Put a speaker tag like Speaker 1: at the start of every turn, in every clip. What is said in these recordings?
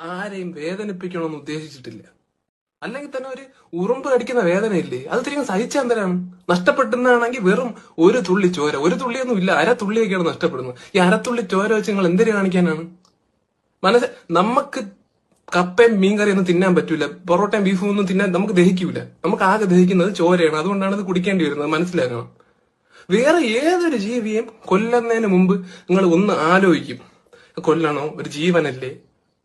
Speaker 1: ആരെയും വേദനിപ്പിക്കണമെന്ന് ഉദ്ദേശിച്ചിട്ടില്ല. അല്ലെങ്കിൽ തന്നെ ഒരു ഉറുമ്പ് കടിക്കുന്ന വേദനയില്ലേ, അത് തിരികെ സഹിച്ചാൽ എന്തിനാണ്? നഷ്ടപ്പെടുന്നതാണെങ്കിൽ വെറും ഒരു തുള്ളി ചോര, ഒരു തുള്ളിയൊന്നും ഇല്ല, അരത്തുള്ളിയൊക്കെയാണ് നഷ്ടപ്പെടുന്നത്. ഈ അരത്തുള്ളി ചോര വെച്ച് നിങ്ങൾ എന്തിനു കാണിക്കാനാണ്? നമുക്ക് കപ്പയും മീൻകറി ഒന്നും തിന്നാൻ പറ്റൂല, പൊറോട്ടയും ബീഫും ഒന്നും തിന്നാൻ നമുക്ക് ദഹിക്കൂല. നമുക്ക് ആകെ ദഹിക്കുന്നത് ചോരയാണ്. അതുകൊണ്ടാണ് ഇത് കുടിക്കേണ്ടി വരുന്നത്, മനസ്സിലാക്കണം. വേറെ ഏതൊരു ജീവിയും കൊല്ലുന്നതിന് മുമ്പ് നിങ്ങൾ ഒന്ന് ആലോചിക്കും, കൊല്ലണോ, ഒരു ജീവനല്ലേ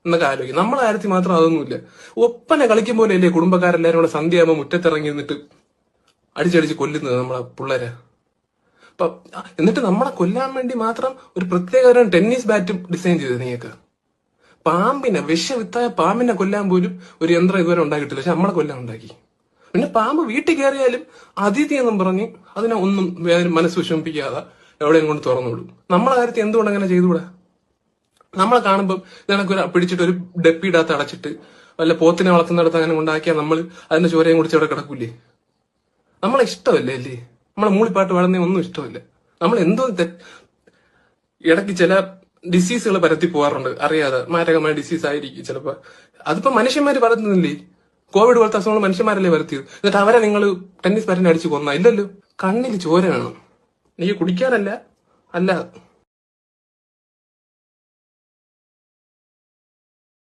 Speaker 1: എന്നൊക്കെ ആലോചിക്കും. നമ്മളെ കാര്യത്തിൽ മാത്രം അതൊന്നുമില്ല. ഒപ്പന കളിക്കും പോലെ അല്ലേ കുടുംബക്കാരെല്ലാരും കൂടെ സന്ധ്യയാകുമ്പോൾ മുറ്റത്തിറങ്ങി നിന്നിട്ട് അടിച്ചടിച്ച് കൊല്ലുന്നത് നമ്മളെ പിള്ളേരെ. അപ്പൊ എന്നിട്ട് നമ്മളെ കൊല്ലാൻ വേണ്ടി മാത്രം ഒരു പ്രത്യേക ടെന്നീസ് ബാറ്റും ഡിസൈൻ ചെയ്തത് നിങ്ങൾക്ക്. പാമ്പിനെ, വിഷവിത്തായ പാമ്പിനെ കൊല്ലാൻ പോലും ഒരു യന്ത്രം ഇതുവരെ ഉണ്ടാക്കിയിട്ടില്ല, പക്ഷെ നമ്മളെ കൊല്ലാൻ ഉണ്ടാക്കി. പിന്നെ പാമ്പ് വീട്ടിൽ കയറിയാലും അതിഥി എന്നും പറഞ്ഞ് അതിനെ ഒന്നും മനസ്സ് വിഷമിപ്പിക്കാതെ എവിടെയും കൊണ്ട് തുറന്നുവിടും. നമ്മളെ കാര്യത്തിൽ എന്തുകൊണ്ട് അങ്ങനെ ചെയ്തുകൂടാ? നമ്മളെ കാണുമ്പോൾ നിനക്ക് പിടിച്ചിട്ട് ഒരു ഡപ്പിയിടാത്ത അടച്ചിട്ട് വല്ല പോത്തിനെ വളർത്തുന്നിടത്ത് അങ്ങനെ ഉണ്ടാക്കിയാൽ നമ്മൾ അതിന്റെ ചോരയും കുടിച്ച് അവിടെ കിടക്കൂലേ? നമ്മളെ ഇഷ്ടമല്ലേ അല്ലേ? നമ്മളെ മൂളിപ്പാട്ട് പാടുന്ന ഒന്നും ഇഷ്ടമല്ല. നമ്മൾ എന്തോ ഇടയ്ക്ക് ചില ഡിസീസുകൾ പരത്തി പോകാറുണ്ട് അറിയാതെ, മാരകമായ ഡിസീസ് ആയിരിക്കും ചിലപ്പോ. അതിപ്പോ മനുഷ്യന്മാര് പരത്തുന്നില്ലേ? കോവിഡ് പോലത്തെ അസുഖങ്ങൾ മനുഷ്യന്മാരല്ലേ പരത്തിയത്? എന്നിട്ട് അവരെ നിങ്ങൾ ടെന്നീസ് ബാറ്റിനെ അടിച്ച് കൊന്ന? ഇല്ലല്ലോ. കണ്ണിൽ ചോര വേണം. എനിക്ക് കുടിക്കാനല്ല, അല്ല